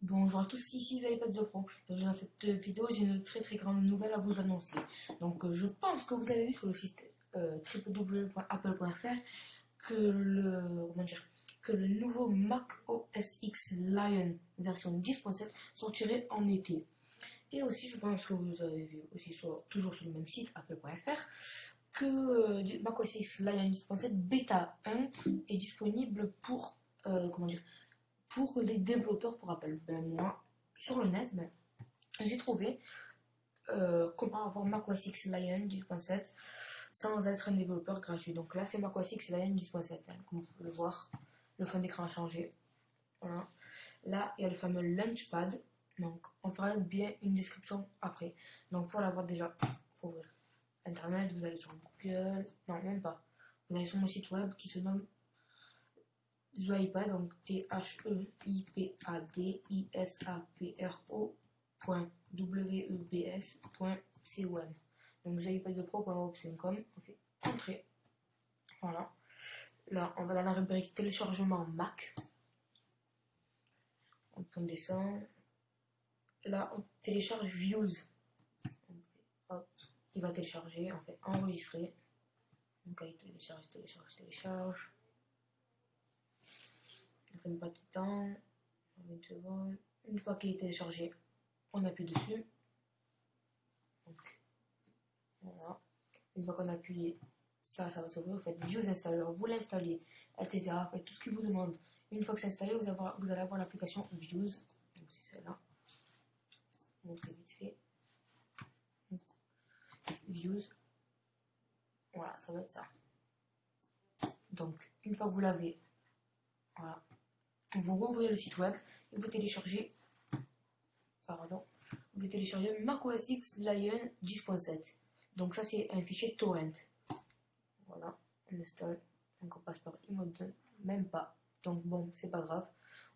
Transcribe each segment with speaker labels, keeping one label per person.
Speaker 1: Bonjour à tous, ici l'iPad The Pro. Dans cette vidéo, j'ai une très grande nouvelle à vous annoncer. Je pense que vous avez vu sur le site www.apple.fr que que le nouveau Mac OS X Lion version 10.7 sortirait en été. Et aussi, je pense que vous avez vu aussi toujours sur le même site apple.fr que Mac OS X Lion 10.7 Beta 1 est disponible pour les développeurs pour Apple. Moi, sur le net, j'ai trouvé comment avoir macOS X Lion 10.7 sans être un développeur gratuit. Donc là, c'est macOS X Lion 10.7. Comme vous pouvez le voir, le fond d'écran a changé. Voilà. Là, il y a le fameux Launchpad. Donc, on fera bien une description après. Donc, pour l'avoir déjà, il faut ouvrir Internet. Vous allez sur Google. Non, même pas. Vous allez sur mon site web qui se nomme TheIPad, donc THEIPADISAPRO.webs.com. Donc TheIPadPro.webs.com, on fait entrer. Voilà. Là, on va dans la rubrique téléchargement Mac. On descend. Là, on télécharge Views. Hop, il va télécharger, on fait enregistrer. Donc, il télécharge. Ça fait pas tout le temps. 20 secondes. Une fois qu'il est téléchargé, on appuie dessus. Donc, voilà. Une fois qu'on a appuyé, ça va s'ouvrir. Vous faites Views Installer, vous l'installez, etc. Vous faites tout ce qu'il vous demande. Une fois que c'est installé, vous allez avoir l'application Views. Donc, c'est celle-là. Montrer vite fait. Views. Voilà, ça va être ça. Donc, une fois que vous l'avez, voilà, vous rouvrez le site web et vous téléchargez, macOS X Lion 10.7. Donc ça c'est un fichier torrent. Voilà, on installe, donc on passe par iMode, même pas. Donc bon, c'est pas grave.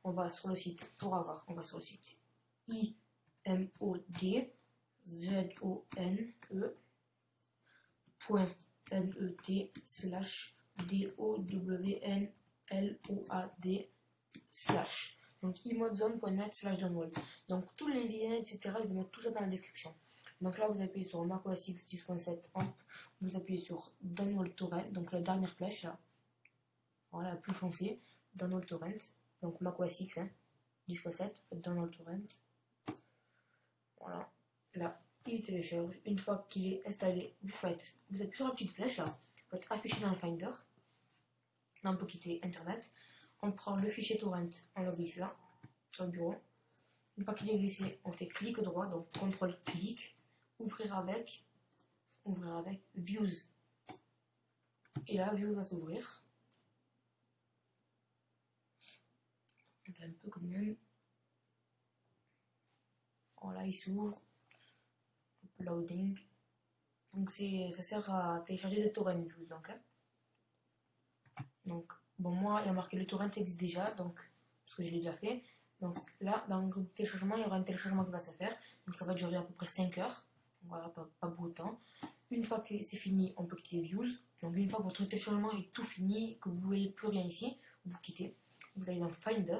Speaker 1: On va sur le site on va sur le site imodz.net/download donc imodzone.net/download. Donc tous les liens, etc. Je vais mettre tout ça dans la description. Donc là, vous appuyez sur macOS X 10.7 AMP, vous appuyez sur Download Torrent, donc la dernière flèche là, voilà, la plus foncée, Download Torrent, donc macOS X 10.7, Download Torrent, voilà, là, il télécharge. Une fois qu'il est installé, vous appuyez sur la petite flèche là, vous faites afficher dans le Finder, là on peut quitter Internet, on prend le fichier torrent, on le glisse là, sur le bureau. Une fois qu'il est glissé, on fait clic droit, donc CTRL-clic, ouvrir avec Views. Et là, Views va s'ouvrir. Un peu quand même. Voilà, il s'ouvre. Uploading. Donc ça sert à télécharger des torrents Views. Donc, bon, moi, il y a marqué le torrent existe déjà, donc, parce que je l'ai déjà fait. Donc là, dans le groupe téléchargement, il y aura un téléchargement qui va se faire. Donc ça va durer à peu près 5 heures. Donc, voilà, pas beaucoup de temps. Une fois que c'est fini, on peut quitter Views. Donc une fois que votre téléchargement est tout fini, que vous ne voyez plus rien ici, vous quittez. Vous allez dans Finder.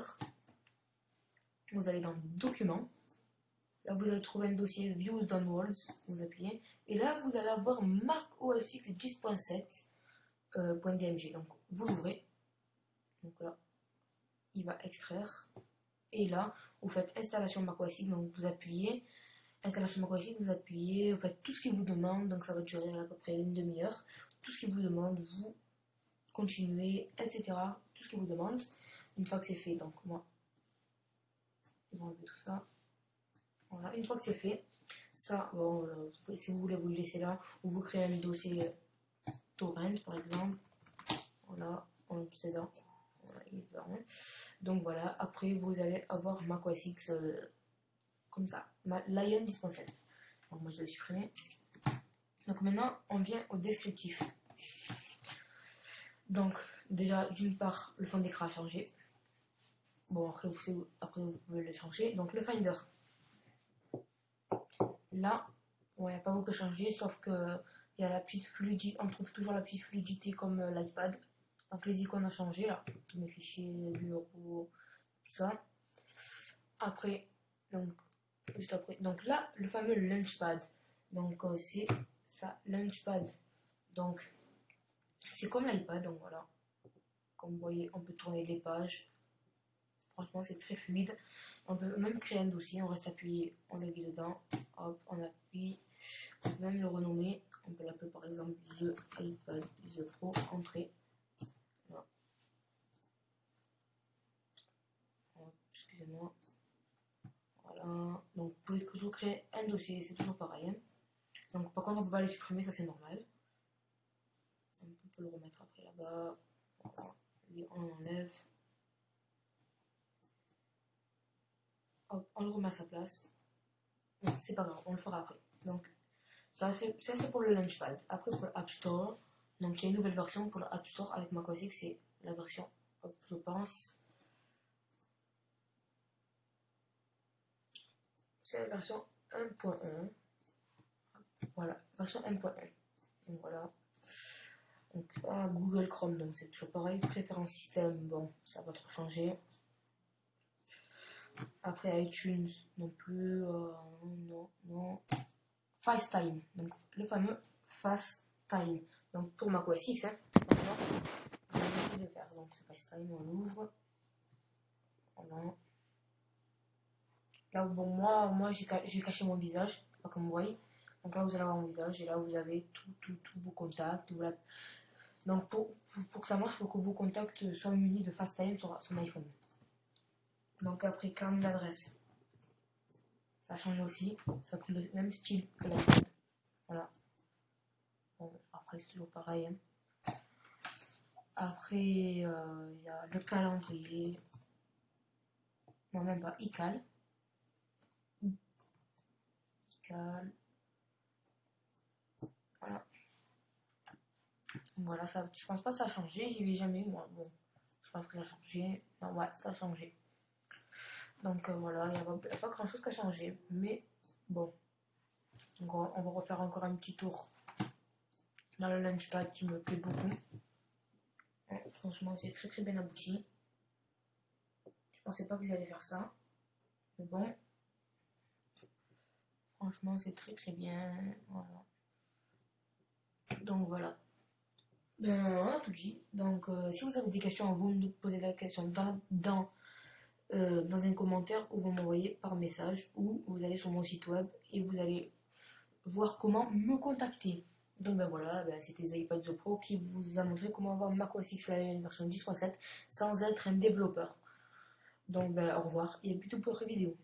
Speaker 1: Vous allez dans Documents. Là, vous allez trouver un dossier Views Downloads. Vous appuyez. Et là, vous allez avoir Mac OS X 10.7.dmg. Donc vous l'ouvrez. Donc là, il va extraire. Et là, vous faites installation macOS X, donc vous appuyez, installation macOS X, vous appuyez, vous faites tout ce qu'il vous demande, donc ça va durer à peu près une demi-heure. Tout ce qu'il vous demande, vous continuez, etc. Tout ce qu'il vous demande. Une fois que c'est fait, donc moi, je vais enlever tout ça. Voilà, une fois que c'est fait, ça, bon, si vous voulez vous le laisser là, ou vous créez un dossier torrent par exemple. Voilà, on le fait là. Voilà, il est là. Donc voilà, après vous allez avoir macOS X comme ça, Lion 10.7. Donc moi je l'ai supprimé. Donc maintenant on vient au descriptif. Donc déjà d'une part le fond d'écran a changé. Bon après vous pouvez le changer. Donc le Finder. Là, il n'y a pas beaucoup changé, sauf que il y a la petite fluidité, on trouve toujours la petite fluidité comme l'iPad. Donc les icônes ont changé là, tous mes fichiers, bureau, tout ça. après, donc, juste après, donc là, le fameux Launchpad. Donc, c'est ça, Launchpad. Donc, c'est comme l'iPad, donc voilà. Comme vous voyez, on peut tourner les pages. Franchement, c'est très fluide. On peut même créer un dossier, on reste appuyé, on appuie dedans, hop, on appuie. On peut même le renommer. On peut l'appeler par exemple The iPad The Pro Entrée. Voilà. Excusez-moi. Voilà. Donc, vous pouvez toujours créer un dossier, c'est toujours pareil. Hein. Donc, par contre, on ne peut pas les supprimer, ça c'est normal. On peut le remettre après là-bas. Voilà. Lui, on enlève. Hop, on le remet à sa place. Non, c'est pas grave, on le fera après. Donc, ça c'est pour le Launchpad. Après, pour l'App Store, donc il y a une nouvelle version pour l'App Store avec macOS X, c'est la version, hop, je pense, c'est la version 1.1. Voilà, version 1.1. Donc voilà. Donc Google Chrome, donc c'est toujours pareil. Préférence système, bon, ça va trop changer. Après iTunes, non plus, non. FaceTime, donc le fameux FaceTime. Donc pour macOS X, hein, de faire. Donc c'est FaceTime, on l'ouvre. Voilà. Là, bon, moi j'ai caché mon visage, pas comme vous voyez. Donc là, vous allez avoir mon visage et là, vous avez tous vos contacts. Voilà. Donc pour que ça marche, il faut que vos contacts soient munis de FaceTime sur son iPhone. Donc après, carnet d'adresse, ça change aussi. Ça a pris le même style que l'iPad. Voilà. Bon, après, c'est toujours pareil. Hein. Après, il y a le calendrier. Non, même pas. iCal. iCal. Voilà. Voilà, ça, je pense pas que ça a changé. J'y vais jamais, moi. Bon, je pense que ça a changé. Non, ouais, ça a changé. Donc voilà, il n'y a pas grand chose qui a changé. Mais bon, donc, on va refaire encore un petit tour dans le Launchpad qui me plaît beaucoup. Ouais, franchement, c'est très très bien abouti. Je pensais pas qu'ils allaient faire ça. Mais bon, franchement, c'est très très bien. Voilà. Donc voilà. Ben, on a tout dit. Donc, si vous avez des questions, vous me posez la question dans un commentaire ou vous m'envoyez par message ou vous allez sur mon site web et vous allez voir comment me contacter. Donc ben voilà, ben, c'était iPad The Pro qui vous a montré comment avoir macOS X version 10.7 sans être un développeur. Donc ben au revoir et à bientôt pour une vidéo.